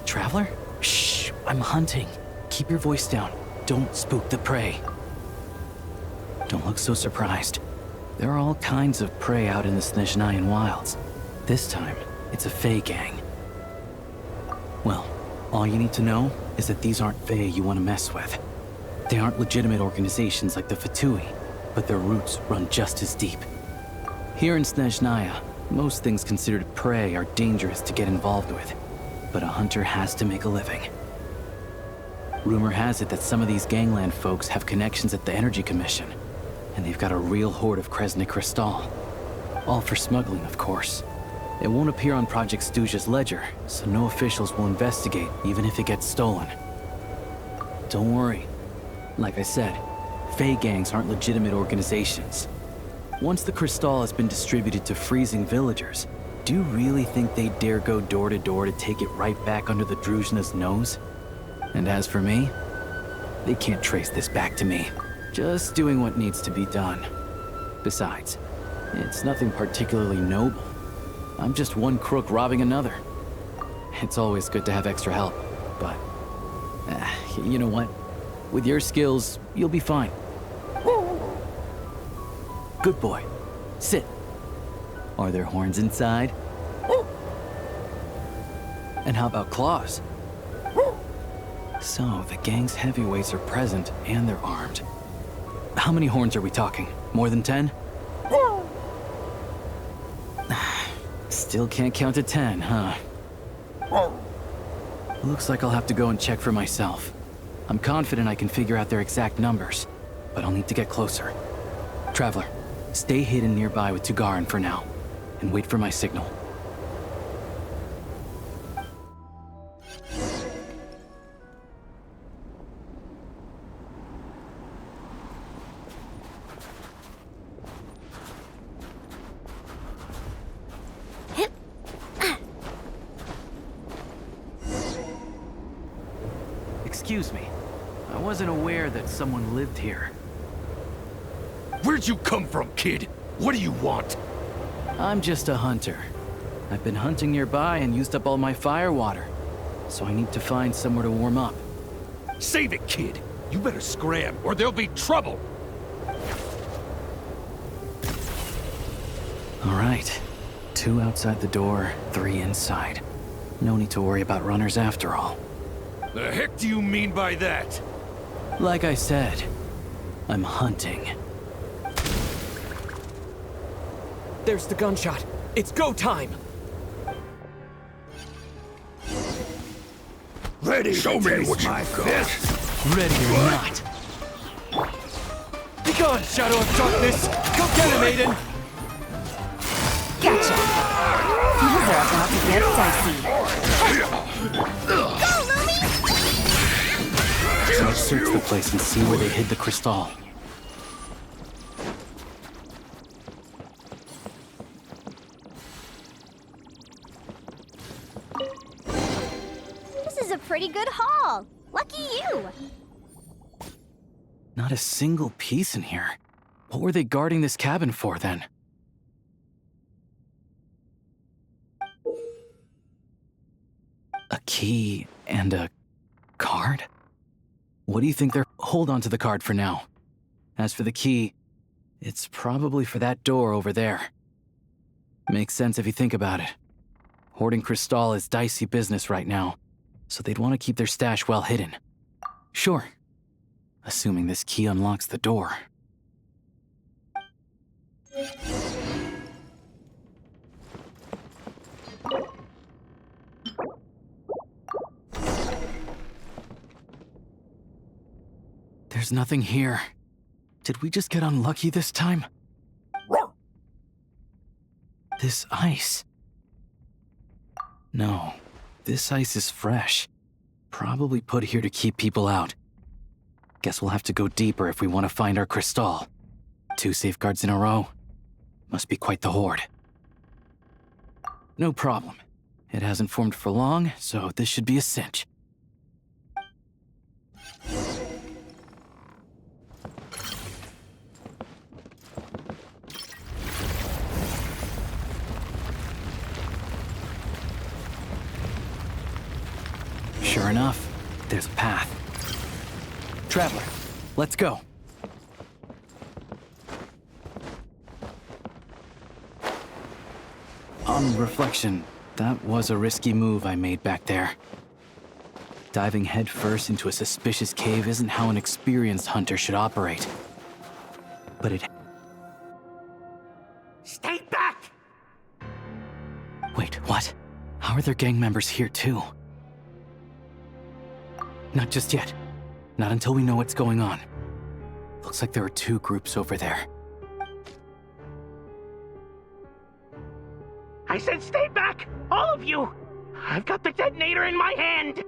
Traveler? Shh, I'm hunting. Keep your voice down. Don't spook the prey. Don't look so surprised. There are all kinds of prey out in the Snezhnayan wilds. This time, it's a Fae gang. Well, all you need to know is that these aren't Fae you want to mess with. They aren't legitimate organizations like the Fatui, but their roots run just as deep. Here in Snezhnaya, most things considered prey are dangerous to get involved with, but a hunter has to make a living. Rumor has it that some of these gangland folks have connections at the Energy Commission, and they've got a real hoard of Kresnik crystal. All for smuggling, of course. It won't appear on Project Stuja's ledger, so no officials will investigate, even if it gets stolen. Don't worry. Like I said, Fae gangs aren't legitimate organizations. Once the crystal has been distributed to freezing villagers, do you really think they'd dare go door to door to take it right back under the Druzhna's nose? And as for me, they can't trace this back to me. Just doing what needs to be done. Besides, it's nothing particularly noble. I'm just one crook robbing another. It's always good to have extra help, but... you know what? With your skills, you'll be fine. Good boy. Sit. Are there horns inside? And how about claws? So, the gang's heavyweights are present, and they're armed. How many horns are we talking? More than 10? Still can't count to 10, huh? Looks like I'll have to go and check for myself. I'm confident I can figure out their exact numbers, but I'll need to get closer. Traveler, stay hidden nearby with Tugarin for now, and wait for my signal. Excuse me. I wasn't aware that someone lived here. Where'd you come from, kid? What do you want? I'm just a hunter. I've been hunting nearby and used up all my fire water, so I need to find somewhere to warm up. Save it, kid. You better scram, or there'll be trouble. All right. 2 outside the door, 3 inside. No need to worry about runners after all. The heck do you mean by that? Like I said, I'm hunting. There's the gunshot. It's go time! Ready Show to me taste what you my got. fist? Ready or not. Be gone, Shadow of Darkness! Go get him, Aiden! Gotcha. These are about to get dicey. Go, Lumi! Let's search the place and see where they hid the crystal. This is a pretty good haul. Lucky you. Not a single piece in here. What were they guarding this cabin for, then? A key and a card? What do you think they're... Hold on to the card for now. As for the key, it's probably for that door over there. Makes sense if you think about it. Hoarding crystal is dicey business right now, so they'd want to keep their stash well hidden. Sure. Assuming this key unlocks the door. There's nothing here. Did we just get unlucky this time? This ice. No, this ice is fresh. Probably put here to keep people out. Guess we'll have to go deeper if we want to find our crystal. 2 safeguards in a row. Must be quite the horde. No problem. It hasn't formed for long, so this should be a cinch. Sure enough, there's a path. Traveler, let's go. On reflection, that was a risky move I made back there. Diving headfirst into a suspicious cave isn't how an experienced hunter should operate. But it... Stay back! Wait, what? How are there gang members here too? Not just yet. Not until we know what's going on. Looks like there are 2 groups over there. I said stay back! All of you! I've got the detonator in my hand!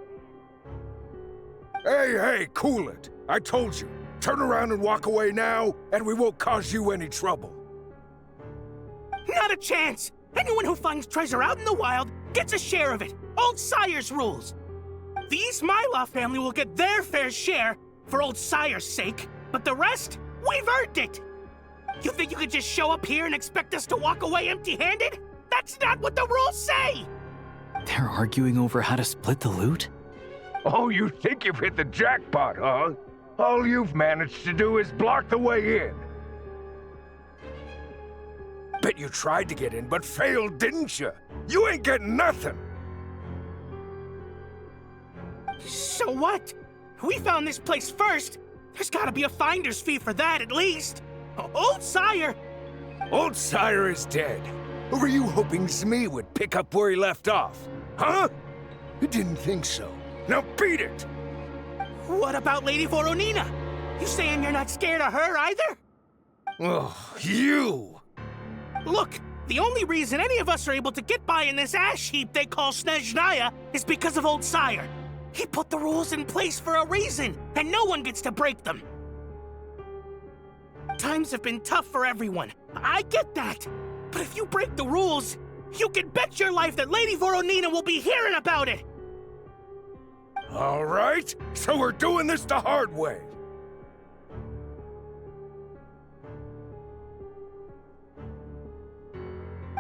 Hey, cool it. I told you. Turn around and walk away now, and we won't cause you any trouble. Not a chance! Anyone who finds treasure out in the wild gets a share of it. Old Sire's rules. The Ismailov family will get their fair share for Old Sire's sake, but the rest, we've earned it! You think you could just show up here and expect us to walk away empty-handed? That's not what the rules say! They're arguing over how to split the loot? Oh, you think you've hit the jackpot, huh? All you've managed to do is block the way in. Bet you tried to get in, but failed, didn't you? You ain't getting nothing! So what? We found this place first. There's gotta be a finder's fee for that, at least. Old Sire! Old Sire is dead. Or were you hoping Zmi would pick up where he left off? Huh? You didn't think so. Now beat it! What about Lady Voronina? You saying you're not scared of her either? Oh, you! Look, the only reason any of us are able to get by in this ash heap they call Snezhnaya is because of Old Sire. He put the rules in place for a reason, and no one gets to break them. Times have been tough for everyone. I get that. But if you break the rules, you can bet your life that Lady Voronina will be hearing about it. All right, so we're doing this the hard way.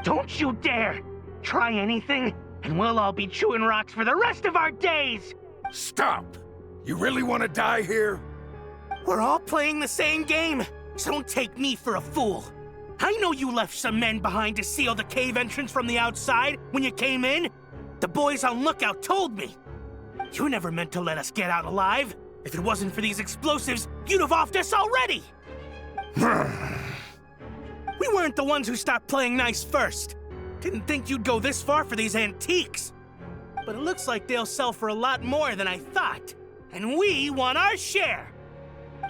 Don't you dare! Try anything, and we'll all be chewing rocks for the rest of our days! Stop! You really want to die here? We're all playing the same game, so don't take me for a fool. I know you left some men behind to seal the cave entrance from the outside when you came in. The boys on lookout told me. You never meant to let us get out alive. If it wasn't for these explosives, you'd have offed us already! We weren't the ones who stopped playing nice first. Didn't think you'd go this far for these antiques. But it looks like they'll sell for a lot more than I thought. And we want our share!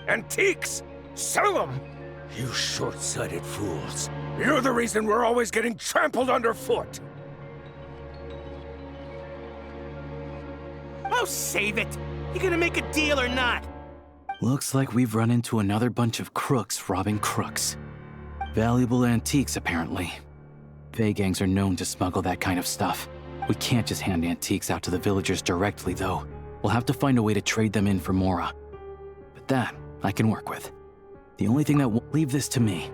Antiques? Sell them? You short-sighted fools. You're the reason we're always getting trampled underfoot. Oh, save it! You gonna make a deal or not? Looks like we've run into another bunch of crooks robbing crooks. Valuable antiques, apparently. Fey gangs are known to smuggle that kind of stuff. We can't just hand antiques out to the villagers directly, though. We'll have to find a way to trade them in for Mora. But that, I can work with. The only thing that won't leave this to me.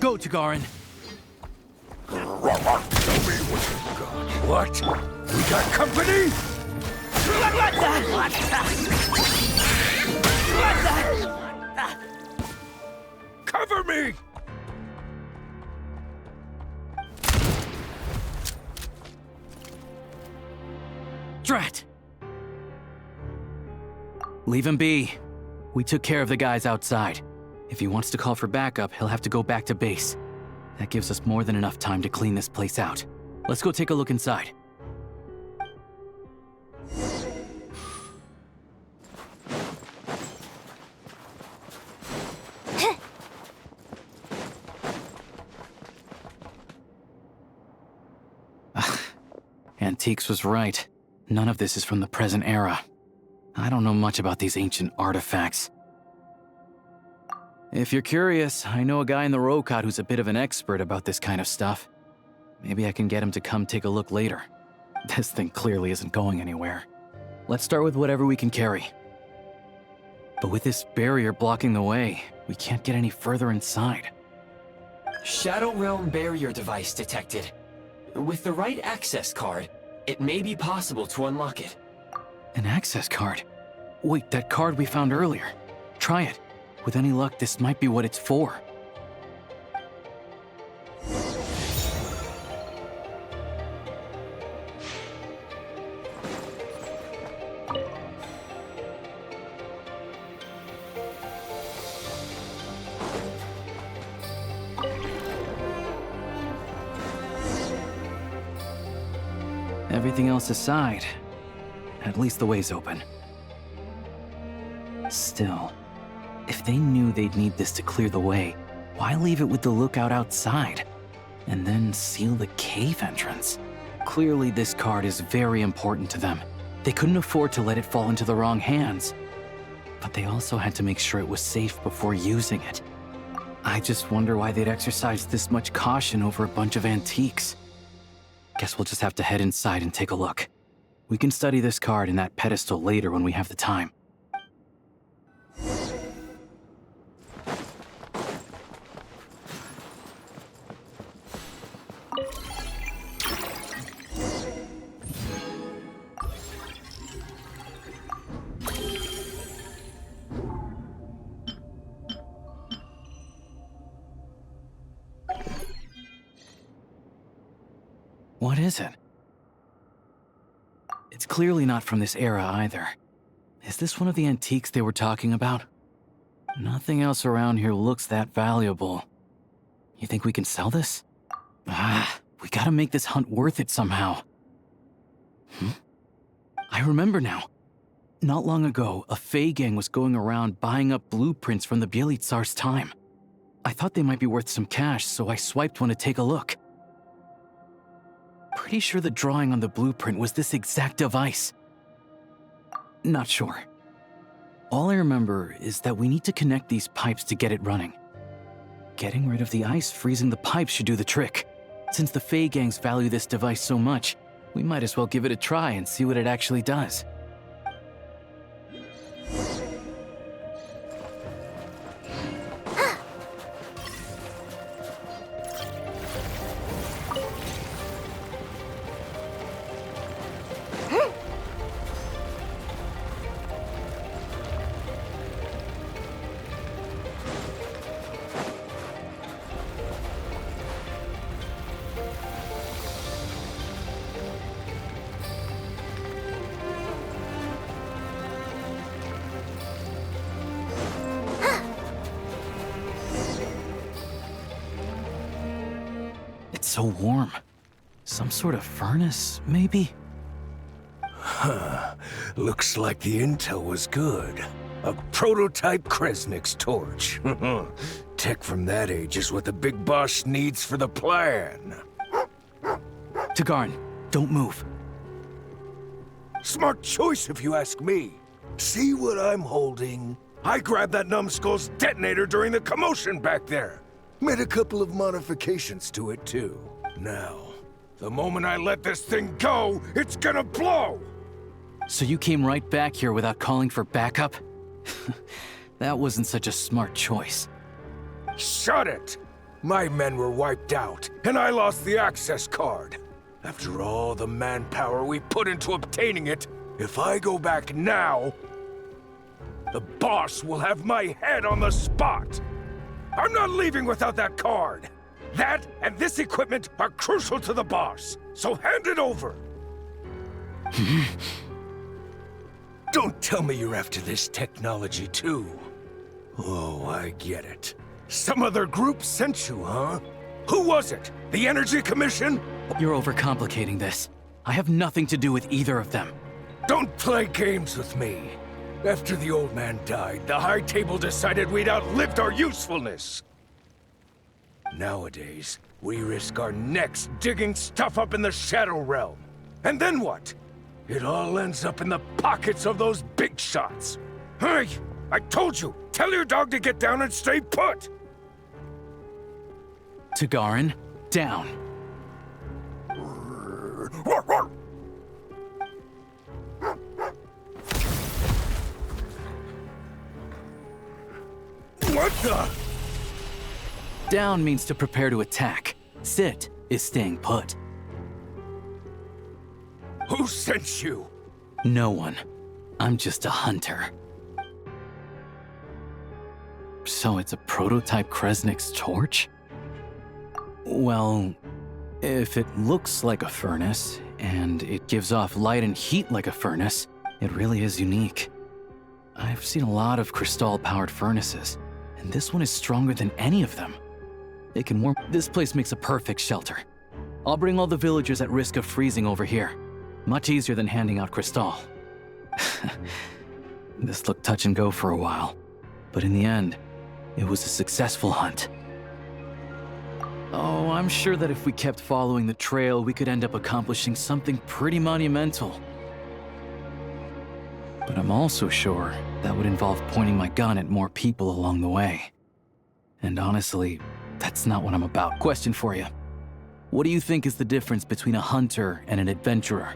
Go, Tagarin! Show me what you got. What? We got company? Cover me! Drat! Leave him be. We took care of the guys outside. If he wants to call for backup, he'll have to go back to base. That gives us more than enough time to clean this place out. Let's go take a look inside. Antiques was right. None of this is from the present era. I don't know much about these ancient artifacts. If you're curious, I know a guy in the Rokot who's a bit of an expert about this kind of stuff. Maybe I can get him to come take a look later. This thing clearly isn't going anywhere. Let's start with whatever we can carry. But with this barrier blocking the way, we can't get any further inside. Shadow Realm barrier device detected. With the right access card, it may be possible to unlock it. An access card? Wait, that card we found earlier. Try it. With any luck, this might be what it's for. Everything else aside, at least the way's open. Still, if they knew they'd need this to clear the way, why leave it with the lookout outside? And then seal the cave entrance? Clearly this card is very important to them. They couldn't afford to let it fall into the wrong hands. But they also had to make sure it was safe before using it. I just wonder why they'd exercise this much caution over a bunch of antiques. Guess we'll just have to head inside and take a look. We can study this card and that pedestal later when we have the time. What is it? It's clearly not from this era either. Is this one of the antiques they were talking about? Nothing else around here looks that valuable. You think we can sell this? We gotta make this hunt worth it somehow. I remember now. Not long ago, a Fey gang was going around buying up blueprints from the Bielitsar's time. I thought they might be worth some cash, so I swiped one to take a look. Pretty sure the drawing on the blueprint was this exact device. Not sure. All I remember is that we need to connect these pipes to get it running. Getting rid of the ice freezing the pipes should do the trick. Since the Fey gangs value this device so much, we might as well give it a try and see what it actually does. So warm. Some sort of furnace, maybe? Looks like the intel was good. A prototype Kresnik's torch. Tech from that age is what the big boss needs for the plan. Tagarn, don't move. Smart choice if you ask me. See what I'm holding? I grabbed that numbskull's detonator during the commotion back there. Made a couple of modifications to it too. Now, the moment I let this thing go, it's gonna blow! So you came right back here without calling for backup? That wasn't such a smart choice. Shut it! My men were wiped out, and I lost the access card. After all the manpower we put into obtaining it, if I go back now, the boss will have my head on the spot! I'm not leaving without that card! That and this equipment are crucial to the boss, so hand it over! Don't tell me you're after this technology too. Oh, I get it. Some other group sent you, huh? Who was it? The Energy Commission? You're overcomplicating this. I have nothing to do with either of them. Don't play games with me. After the old man died, the High Table decided we'd outlived our usefulness. Nowadays, we risk our necks digging stuff up in the Shadow Realm. And then what? It all ends up in the pockets of those big shots. Hey, I told you, tell your dog to get down and stay put! Tagarin, down. What the? Down means to prepare to attack. Sit is staying put. Who sent you? No one. I'm just a hunter. So it's a prototype Kresnik's torch? Well, if it looks like a furnace, and it gives off light and heat like a furnace, it really is unique. I've seen a lot of Crystal-powered furnaces, and this one is stronger than any of them. It can warm. This place makes a perfect shelter. I'll bring all the villagers at risk of freezing over here. Much easier than handing out Crystal. This looked touch and go for a while, but in the end, it was a successful hunt. Oh, I'm sure that if we kept following the trail, we could end up accomplishing something pretty monumental. But I'm also sure that would involve pointing my gun at more people along the way. And honestly, that's not what I'm about. Question for you. What do you think is the difference between a hunter and an adventurer?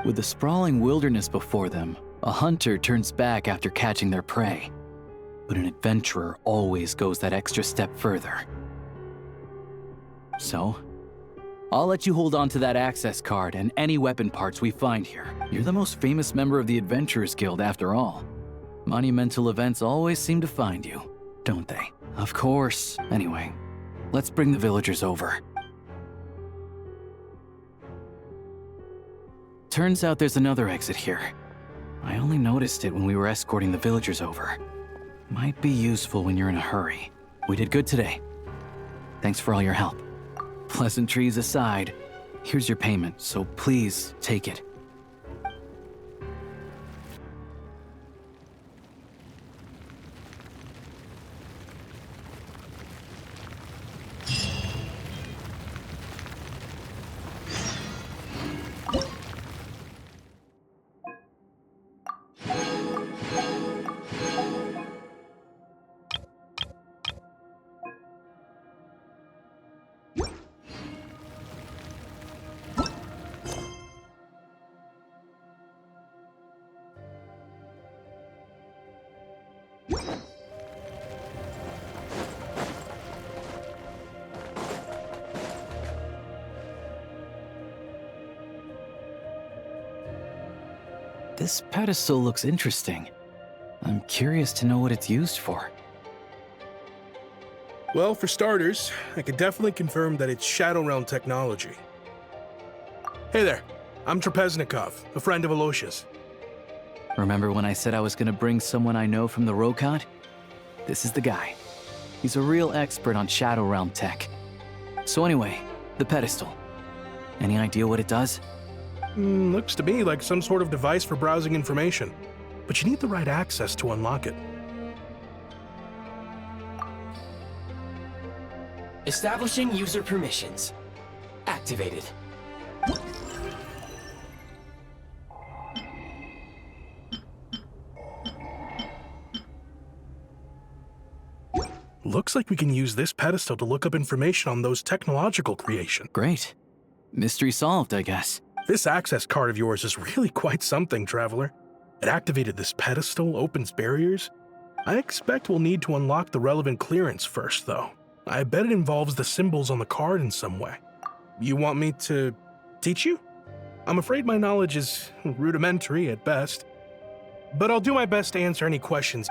With the sprawling wilderness before them, a hunter turns back after catching their prey. But an adventurer always goes that extra step further. So, I'll let you hold on to that access card and any weapon parts we find here. You're the most famous member of the Adventurers Guild after all. Monumental events always seem to find you, don't they? Of course. Anyway, let's bring the villagers over. Turns out there's another exit here. I only noticed it when we were escorting the villagers over. Might be useful when you're in a hurry. We did good today. Thanks for all your help. Pleasantries aside, here's your payment, so please take it. This pedestal looks interesting. I'm curious to know what it's used for. Well, for starters, I can definitely confirm that it's Shadow Realm technology. Hey there, I'm Trapeznikov, a friend of Aliosha's. Remember when I said I was gonna bring someone I know from the Rokad? This is the guy. He's a real expert on Shadow Realm tech. So anyway, the pedestal. Any idea what it does? Looks to me like some sort of device for browsing information, but you need the right access to unlock it. Establishing user permissions. Activated. Looks like we can use this pedestal to look up information on those technological creations. Great. Mystery solved, I guess. This access card of yours is really quite something, Traveler. It activated this pedestal, opens barriers. I expect we'll need to unlock the relevant clearance first, though. I bet it involves the symbols on the card in some way. You want me to teach you? I'm afraid my knowledge is rudimentary at best, but I'll do my best to answer any questions.